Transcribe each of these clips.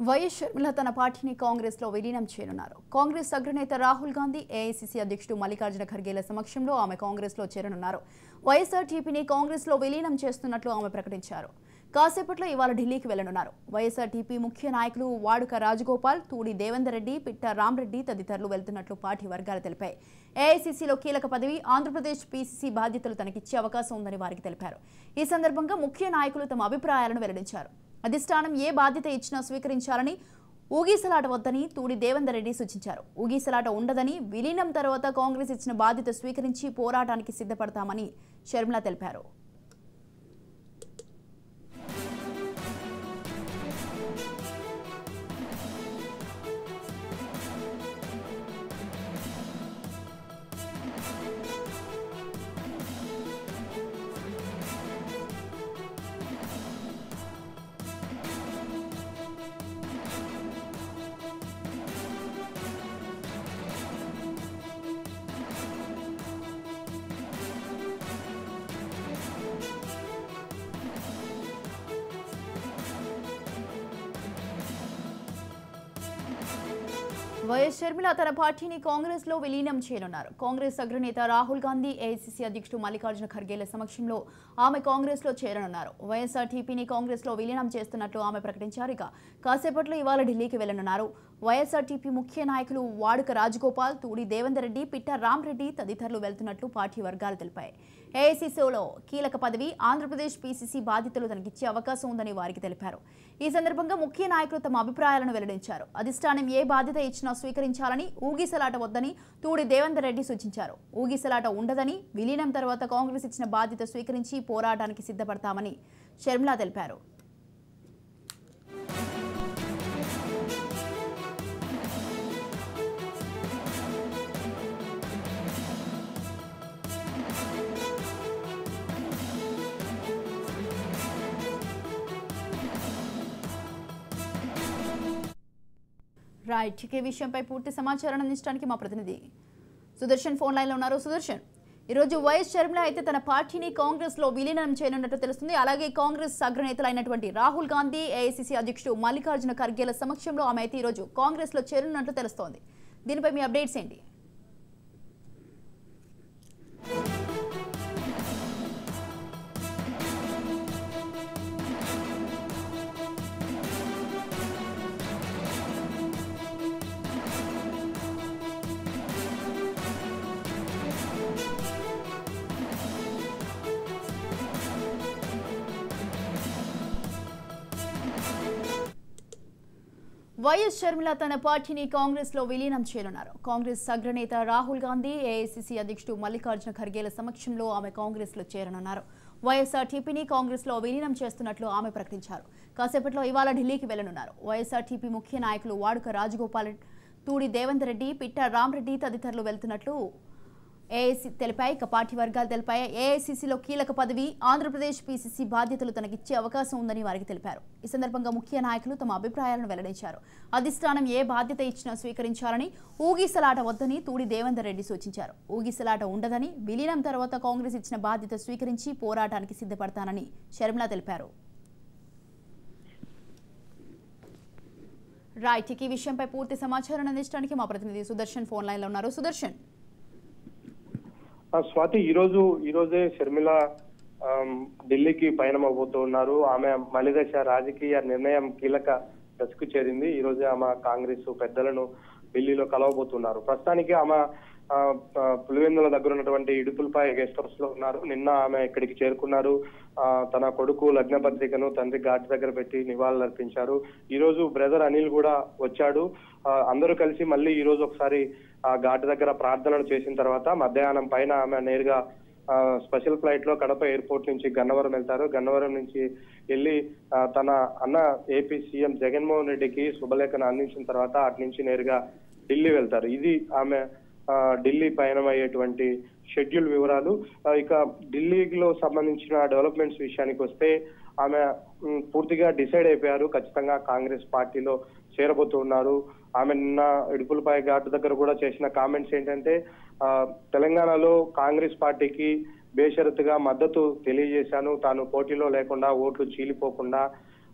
YS Sharmila తన పార్టీని కాంగ్రెస్ లో విలీనం చేయనున్నారు. కాంగ్రెస్ అగ్రనేత రాహుల్ గాంధీ, ఏఐసీసీ అధ్యక్షుడు మల్లికార్జున ఖర్గేల సమక్షంలో ఆమె కాంగ్రెస్ లో చేరనున్నారు. వైఎస్ఆర్టీపీని కాంగ్రెస్ లో విలీనం చేస్తున్నట్లు ఆమె ప్రకటించారు. కాసేపట్లో ఇవాళ ఢిల్లీకి వెళ్లనున్నారు. వైఎస్ఆర్టీపీ ముఖ్య నాయకులు వాడుక రాజగోపాల్, తూడి దేవేందర్ రెడ్డి, పిట్ట రామరెడ్డి తదితరులు వెళ్తున్నట్లు పార్టీ వర్గాలు తెలిపాయి. ఏఐసీసీలో కీలక పదవి, ఆంధ్రప్రదేశ్ పీసీసీ బాధ్యతలు తనకిచ్చే అవకాశం ఉందని వారికి తెలిపారు. ఈ సందర్భంగా ముఖ్య నాయకులు తమ అభిప్రాయాలను వెల్లడించారు. అధిష్టానం ఏ బాధ్యత ఇచ్చినా స్వీకరించాలని, ఊగిసలాట వద్దని తూడి దేవేందర్ రెడ్డి సూచించారు. ఊగిసలాట ఉండదని, విలీనం తర్వాత కాంగ్రెస్ ఇచ్చిన బాధ్యత స్వీకరించి పోరాటానికి సిద్ధపడతామని షర్మిల తెలిపారు. వైఎస్ షర్మిల తన పార్టీని కాంగ్రెస్ లో విలీనం చేయనున్నారు. కాంగ్రెస్ అగ్రనేత రాహుల్ గాంధీ, ఏఐసీసీ అధ్యక్షుడు మల్లికార్జున ఖర్గేల సమక్షంలో ఆమె కాంగ్రెస్ లో చేరనున్నారు. వైఎస్ఆర్టీపీని కాంగ్రెస్ లో విలీనం చేస్తున్నట్లు ఆమె ప్రకటించారు. ఇక కాసేపట్లో ఇవాళ ఢిల్లీకి వెళ్లనున్నారు. వైఎస్ఆర్టీపీ ముఖ్య నాయకులు వాడుక రాజగోపాల్, తూడి దేవేందర్ రెడ్డి, పిట్ట రామరెడ్డి తదితరులు వెళ్తున్నట్లు పార్టీ వర్గాలు తెలిపాయి. ఏఐసీసీలో కీలక పదవి, ఆంధ్రప్రదేశ్ పీసీసీ బాధ్యతలు తనకిచ్చే అవకాశం ఉందని వారికి తెలిపారు. ఈ సందర్భంగా ముఖ్య నాయకులు తమ అభిప్రాయాలను వెల్లడించారు. అధిష్టానం ఏ బాధ్యత ఇచ్చినా స్వీకరించాలని, ఊగిసలాట వద్దని తూడి దేవేందర్ రెడ్డి సూచించారు. ఊగిసలాట ఉండదని, విలీనం తర్వాత కాంగ్రెస్ ఇచ్చిన బాధ్యత స్వీకరించి పోరాటానికి సిద్ధపడతామని షర్మిల తెలిపారు. రైట్, ఈ విషయంపై పూర్తి సమాచారాన్ని అందించడానికి మా ప్రతినిధి సుదర్శన్ ఫోన్ లైన్లో ఉన్నారు. సుదర్శన్, ఈరోజు వైఎస్ షర్మిల అయితే తన పార్టీని కాంగ్రెస్ లో విలీనం చేయనున్నట్టు తెలుస్తుంది. అలాగే కాంగ్రెస్ అగ్రనేతలైనటువంటి రాహుల్ గాంధీ, ఏఐసీసీ అధ్యక్షుడు మల్లికార్జున ఖర్గేల సమక్షంలో ఆమె అయితే ఈరోజు కాంగ్రెస్ లో చేరున్నట్లు తెలుస్తోంది. దీనిపై మీ అప్డేట్స్ ఏంటి? వైఎస్ షర్మిల తన పార్టీని కాంగ్రెస్ లో విలీనం చేయనున్నారు. కాంగ్రెస్ అగ్రనేత రాహుల్ గాంధీ, ఏఐసీసీ అధ్యక్షుడు మల్లికార్జున ఖర్గేల సమక్షంలో ఆమె కాంగ్రెస్ లో చేరనున్నారు. వైఎస్ఆర్టీపీని కాంగ్రెస్ లో విలీనం చేస్తున్నట్లు ఆమె ప్రకటించారు. కాసేపట్లో ఇవాళ ఢిల్లీకి వెళ్లనున్నారు. వైఎస్ఆర్టీపీ ముఖ్య నాయకులు వాడుక రాజగోపాల్, తూడి దేవేందర్ రెడ్డి, పిట్ట రామరెడ్డి తదితరులు వెళ్తున్నట్లు ఏఐసీ తెలిపాయి. ఇక పార్టీ వర్గాలు తెలిపాయి. ఏఐసీసీలో కీలక పదవి, ఆంధ్రప్రదేశ్ పీసీసీ బాధ్యతలు తనకిచ్చే అవకాశం ఉందని వారికి తెలిపారు. ఈ సందర్భంగా ముఖ్య నాయకులు తమ అభిప్రాయాలను వెల్లడించారు. అధిష్టానం ఏ బాధ్యత ఇచ్చినా స్వీకరించాలని, ఊగిసలాట వద్దని తూడి దేవేందర్ రెడ్డి సూచించారు. ఊగిసలాట ఉండదని, విలీనం తర్వాత కాంగ్రెస్ ఇచ్చిన బాధ్యత స్వీకరించి పోరాటానికి సిద్ధపడతానని షర్మిల తెలిపారు. రైట్, ఈ విషయంపై పూర్తి సమాచారాన్ని అందించడానికి మా ప్రతినిధి సుదర్శన్ ఫోన్ లైన్లో ఉన్నారు. సుదర్శన్, స్వాతి, ఈ రోజే షర్మిల ఢిల్లీకి పయనం అవబోతున్నారు. ఆమె మలిదశ రాజకీయ నిర్ణయం కీలక దశకు చేరింది. ఈ రోజే ఆమె కాంగ్రెస్ పెద్దలను ఢిల్లీలో కలవబోతున్నారు. ప్రస్తుతానికి ఆమె పులివెందుల దగ్గర ఉన్నటువంటి ఇడుపులపై గెస్ట్ హౌస్ లో ఉన్నారు. నిన్న ఆమె ఇక్కడికి చేరుకున్నారు. తన కొడుకు లగ్న పత్రికను తండ్రి ఘాట్ దగ్గర పెట్టి నివాళులర్పించారు. ఈ రోజు బ్రదర్ అనిల్ కూడా వచ్చాడు. అందరూ కలిసి మళ్ళీ ఈ రోజు ఒకసారి ఆ ఘాట్ దగ్గర ప్రార్థనలు చేసిన తర్వాత మధ్యాహ్నం పైన ఆమె నేరుగా స్పెషల్ ఫ్లైట్ లో కడప ఎయిర్పోర్ట్ నుంచి గన్నవరం వెళ్తారు. గన్నవరం నుంచి వెళ్ళి తన అన్న ఏపీ సీఎం జగన్మోహన్ రెడ్డికి శుభలేఖను అందించిన తర్వాత అటు నుంచి నేరుగా ఢిల్లీ వెళ్తారు. ఇది ఆమె ఢిల్లీ పయనం అయ్యేటువంటి షెడ్యూల్ వివరాలు. ఇక ఢిల్లీలో సంబంధించిన డెవలప్మెంట్స్ విషయానికి వస్తే ఆమె పూర్తిగా డిసైడ్ అయిపోయారు. ఖచ్చితంగా కాంగ్రెస్ పార్టీలో చేరబోతున్నారు. ఆమె నిన్న ఇడుపులపై ఘాట్ దగ్గర కూడా చేసిన కామెంట్స్ ఏంటంటే తెలంగాణలో కాంగ్రెస్ పార్టీకి బేషరతుగా మద్దతు తెలియజేశాను. తాను పోటీలో లేకుండా ఓట్లు చీలిపోకుండా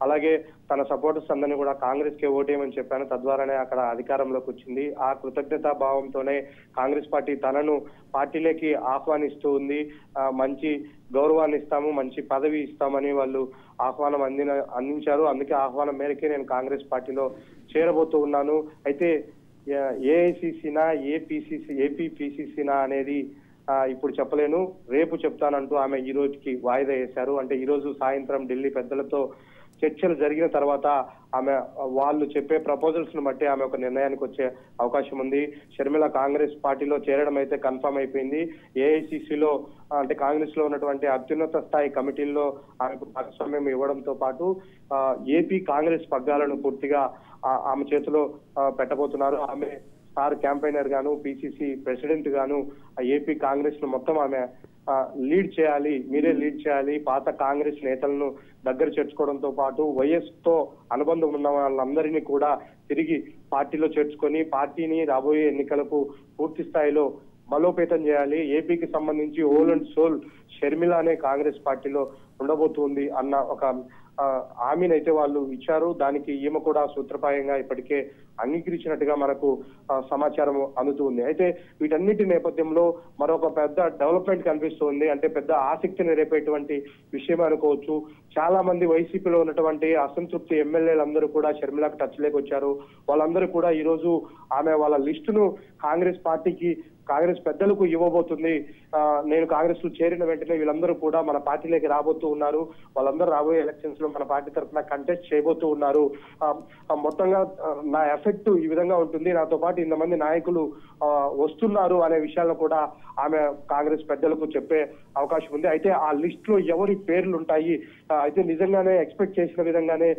అలాగే తన సపోర్టర్స్ అందరినీ కూడా కాంగ్రెస్ కే ఓటేయమని చెప్పాను. తద్వారానే అక్కడ అధికారంలోకి వచ్చింది. ఆ కృతజ్ఞతా భావంతోనే కాంగ్రెస్ పార్టీ తనను పార్టీలోకి ఆహ్వానిస్తూ ఉంది. మంచి గౌరవాన్ని ఇస్తాము, మంచి పదవి ఇస్తామని వాళ్ళు ఆహ్వానం అందించారు. అందుకే ఆహ్వానం మేరకే నేను కాంగ్రెస్ పార్టీలో చేరబోతూ ఉన్నాను. అయితే ఏఐసిసినా ఏపీ పిసిసినా అనేది ఇప్పుడు చెప్పలేను, రేపు చెప్తానంటూ ఆమె ఈ రోజుకి వాయిదా వేశారు. అంటే ఈ రోజు సాయంత్రం ఢిల్లీ పెద్దలతో చర్చలు జరిగిన తర్వాత ఆమె వాళ్ళు చెప్పే ప్రపోజల్స్ ను బట్టి ఆమె ఒక నిర్ణయానికి వచ్చే అవకాశం ఉంది. షర్మిల కాంగ్రెస్ పార్టీలో చేరడం అయితే కన్ఫర్మ్ అయిపోయింది. ఏఐసిసిలో అంటే కాంగ్రెస్ లో ఉన్నటువంటి అత్యున్నత స్థాయి కమిటీల్లో ఆమెకు భాగస్వామ్యం ఇవ్వడంతో పాటు ఏపీ కాంగ్రెస్ పగ్గాలను పూర్తిగా ఆమె చేతిలో పెట్టబోతున్నారు. ఆమె స్టార్ క్యాంపెయినర్ గాను, పిసిసి ప్రెసిడెంట్ గాను ఏపీ కాంగ్రెస్ ను మొత్తం ఆమె లీడ్ చేయాలి, మీరే లీడ్ చేయాలి. పాత కాంగ్రెస్ నేతలను దగ్గర చేర్చుకోవడంతో పాటు వైఎస్ తో అనుబంధం ఉన్న వాళ్ళందరినీ కూడా తిరిగి పార్టీలో చేర్చుకొని పార్టీని రాబోయే ఎన్నికలకు పూర్తి స్థాయిలో బలోపేతం చేయాలి. ఏపీకి సంబంధించి ఓల్ అండ్ సోల్ షర్మిల అనే కాంగ్రెస్ పార్టీలో ఉండబోతుంది అన్న ఒక హామీనైతే వాళ్ళు ఇచ్చారు. దానికి ఈమె కూడా సూత్రప్రాయంగా ఇప్పటికే అంగీకరించినట్టుగా మనకు సమాచారం అందుతుంది. అయితే వీటన్నిటి నేపథ్యంలో మరొక పెద్ద డెవలప్మెంట్ కనిపిస్తుంది. అంటే పెద్ద ఆసక్తిని రేపేటువంటి విషయం అనుకోవచ్చు. చాలా మంది వైసీపీలో ఉన్నటువంటి అసంతృప్తి ఎమ్మెల్యేలందరూ కూడా షర్మిలకు టచ్ లేక వచ్చారు. వాళ్ళందరూ కూడా ఈ రోజు ఆమె వాళ్ళ లిస్టును కాంగ్రెస్ పార్టీకి, కాంగ్రెస్ పెద్దలకు ఇవ్వబోతుంది. నేను కాంగ్రెస్ లో చేరిన వెంటనే వీళ్ళందరూ కూడా మన పార్టీలోకి రాబోతూ ఉన్నారు. వాళ్ళందరూ రాబోయే ఎలక్షన్స్ లో మన పార్టీ తరఫున కంటెస్ట్ చేయబోతూ ఉన్నారు. మొత్తంగా నా ఎఫెక్ట్ ఈ విధంగా ఉంటుంది, నాతో పాటు ఇంతమంది నాయకులు వస్తున్నారు అనే విషయాలను కూడా ఆమె కాంగ్రెస్ పెద్దలకు చెప్పే అవకాశం ఉంది. అయితే ఆ లిస్ట్ లో ఎవరి పేర్లు ఉంటాయి, అయితే నిజంగానే ఎక్స్పెక్ట్ చేసిన విధంగానే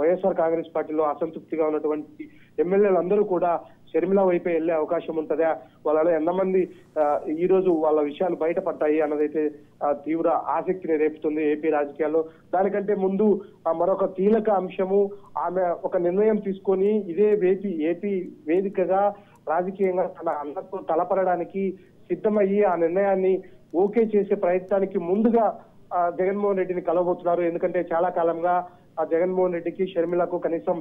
వైఎస్ఆర్ కాంగ్రెస్ పార్టీలో అసంతృప్తిగా ఉన్నటువంటి ఎమ్మెల్యేలందరూ కూడా షర్మిల వైపే వెళ్లే అవకాశం ఉంటుందా, వాళ్ళలో ఎంతమంది ఈ రోజు వాళ్ళ విషయాలు బయటపడ్డాయి అన్నదైతే తీవ్ర ఆసక్తిని రేపుతుంది ఏపీ రాజకీయాల్లో. దానికంటే ముందు మరొక కీలక అంశము, ఆమె ఒక నిర్ణయం తీసుకొని ఇదే ఏపీ వేదికగా రాజకీయంగా తన అన్నతో తలపడడానికి సిద్ధమయ్యి ఆ నిర్ణయాన్ని ఓకే చేసే ప్రయత్నానికి ముందుగా జగన్మోహన్ రెడ్డిని కలవబోతున్నారు. ఎందుకంటే చాలా కాలంగా జగన్మోహన్ రెడ్డికి షర్మిలకు కనీసం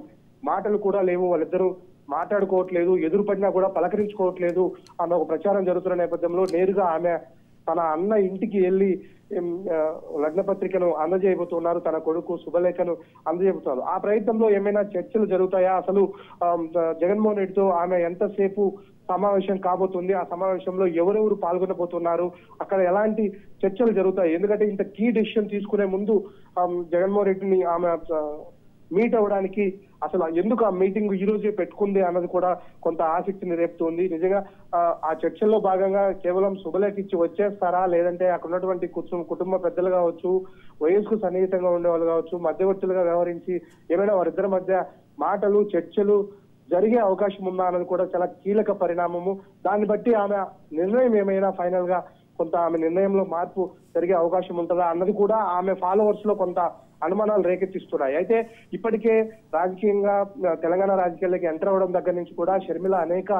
మాటలు కూడా లేవు, వాళ్ళిద్దరూ మాట్లాడుకోవట్లేదు, ఎదురుపడినా కూడా పలకరించుకోవట్లేదు అన్న ఒక ప్రచారం జరుగుతున్న నేపథ్యంలో నేరుగా ఆమె తన అన్న ఇంటికి వెళ్లి లగ్న పత్రికను అందజేయబోతున్నారు, తన కొడుకు శుభలేఖను అందజేయబోతున్నారు. ఆ ప్రయత్నంలో ఏమైనా చర్చలు జరుగుతాయా, అసలు జగన్మోహన్ రెడ్డితో ఆమె ఎంతసేపు సమావేశం కాబోతుంది, ఆ సమావేశంలో ఎవరెవరు పాల్గొనబోతున్నారు, అక్కడ ఎలాంటి చర్చలు జరుగుతాయి? ఎందుకంటే ఇంత కీ డెసిషన్ తీసుకునే ముందు జగన్మోహన్ రెడ్డిని ఆమె మీట్ అవ్వడానికి అసలు ఎందుకు ఆ మీటింగ్ ఈ రోజే పెట్టుకుంది అన్నది కూడా కొంత ఆసక్తిని రేపుతోంది. నిజంగా ఆ చర్చల్లో భాగంగా కేవలం శుభలేఖ ఇచ్చి వచ్చేస్తారా, లేదంటే అక్కడ ఉన్నటువంటి కుటుంబ పెద్దలు కావచ్చు, వయసుకు సన్నిహితంగా ఉండేవాళ్ళు కావచ్చు, మధ్యవర్తులుగా వ్యవహరించి ఏమైనా వారిద్దరి మధ్య మాటలు చర్చలు జరిగే అవకాశం ఉందా అన్నది కూడా చాలా కీలక పరిణామము. దాన్ని బట్టి ఆమె నిర్ణయం ఏమైనా ఫైనల్ గా కొంత ఆమె నిర్ణయంలో మార్పు జరిగే అవకాశం ఉంటుందా అన్నది కూడా ఆమె ఫాలోవర్స్ లో కొంత అనుమానాలు రేకెత్తిస్తున్నాయి. అయితే ఇప్పటికే రాజకీయంగా తెలంగాణ రాజకీయాల్లోకి ఎంటర్ అవ్వడం దగ్గర నుంచి కూడా షర్మిల అనేక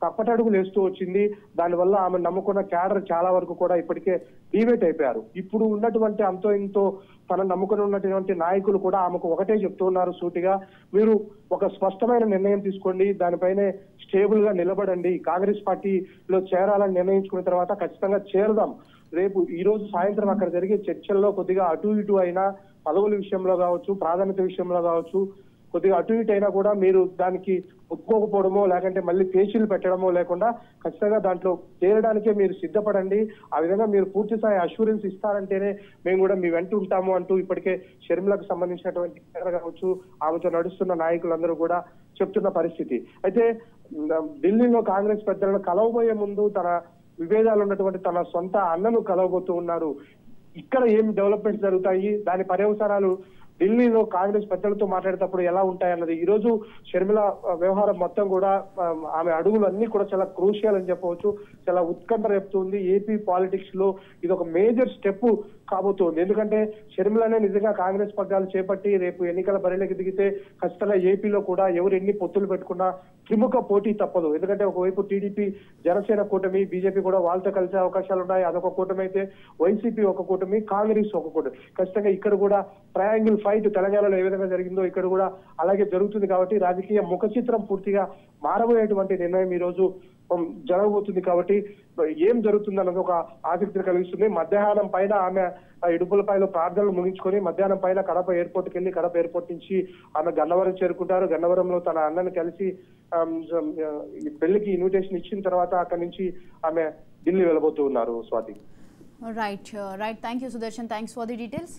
తప్పటడుగులు వేస్తూ వచ్చింది. దానివల్ల ఆమె నమ్ముకున్న క్యాడర్ చాలా వరకు కూడా ఇప్పటికే డివేట్ అయిపోయారు. ఇప్పుడు ఉన్నటువంటి అంతో ఇంతో తన నమ్ముకుని ఉన్నటువంటి నాయకులు కూడా ఆమెకు ఒకటే చెప్తున్నారు సూటిగా, మీరు ఒక స్పష్టమైన నిర్ణయం తీసుకోండి, దానిపైనే స్టేబుల్ గా నిలబడండి, కాంగ్రెస్ పార్టీలో చేరాలని నిర్ణయించుకున్న తర్వాత ఖచ్చితంగా చేరదాం. రేపు ఈ రోజు సాయంత్రం అక్కడ జరిగే చర్చల్లో కొద్దిగా అటు ఇటు అయినా, పదవుల విషయంలో కావచ్చు, ప్రాధాన్యత విషయంలో కావచ్చు, కొద్దిగా అటు ఇటు అయినా కూడా మీరు దానికి ఒప్పుకోకపోవడమో లేకంటే మళ్ళీ పేచీలు పెట్టడమో లేకుండా ఖచ్చితంగా దాంట్లో చేరడానికే మీరు సిద్ధపడండి. ఆ విధంగా మీరు పూర్తి స్థాయి అష్యూరెన్స్ ఇస్తారంటేనే మేము కూడా మీ వెంట ఉంటాము అంటూ ఇప్పటికే షర్మిలకు సంబంధించినటువంటి కావచ్చు, ఆమెతో నడుస్తున్న నాయకులందరూ కూడా చెప్తున్న పరిస్థితి. అయితే ఢిల్లీలో కాంగ్రెస్ పెద్దలను కలవబోయే ముందు తన విభేదాలు ఉన్నటువంటి తన సొంత అన్నను కలవబోతూ ఉన్నారు. ఇక్కడ ఏం డెవలప్మెంట్స్ జరుగుతాయి, దాని పర్యవసానాలు ఢిల్లీలో కాంగ్రెస్ పెద్దలతో మాట్లాడేటప్పుడు ఎలా ఉంటాయన్నది ఈ రోజు షర్మిల వ్యవహారం మొత్తం కూడా ఆమె అడుగులు అన్ని కూడా చాలా క్రూషియల్ అని చెప్పవచ్చు, చాలా ఉత్కంఠ రేపుతుంది. ఏపీ పాలిటిక్స్ లో ఇది ఒక మేజర్ స్టెప్ కాబోతోంది. ఎందుకంటే షర్మిలనే నిజంగా కాంగ్రెస్ పగ్గాలు చేపట్టి రేపు ఎన్నికల బరిలోకి దిగితే ఖచ్చితంగా ఏపీలో కూడా ఎవరు ఎన్ని పొత్తులు పెట్టుకున్నా త్రిముఖ పోటీ తప్పదు. ఎందుకంటే ఒకవైపు టీడీపీ జనసేన కూటమి, బీజేపీ కూడా వాళ్ళతో కలిసే అవకాశాలు ఉన్నాయి. అదొక కూటమి అయితే వైసీపీ ఒక కూటమి, కాంగ్రెస్ ఒక కూటమి. ఖచ్చితంగా ఇక్కడ కూడా ట్రయాంగిల్ ఫైట్ తెలంగాణలో ఏ విధంగా జరిగిందో ఇక్కడ కూడా అలాగే జరుగుతుంది. కాబట్టి రాజకీయ ముఖ చిత్రం పూర్తిగా మారబోయేటువంటి నిర్ణయం ఈ రోజు జరగబోతుంది. కాబట్టి ఏం జరుగుతుంది అన్నది ఒక ఆసక్తిని కలిగిస్తుంది. మధ్యాహ్నం పైన ఆమె ఇడుపులపైలో ప్రార్థనలు ముగించుకొని మధ్యాహ్నం పైన కడప ఎయిర్పోర్ట్కి వెళ్ళి కడప ఎయిర్పోర్ట్ నుంచి ఆమె గన్నవరం చేరుకుంటారు. గన్నవరంలో తన అన్నని కలిసి పెళ్లికి ఇన్విటేషన్ ఇచ్చిన తర్వాత అక్కడి నుంచి ఆమె ఢిల్లీ వెళ్ళబోతూ ఉన్నారు. Swathi. Right thank you Sudarshan, thanks for the details.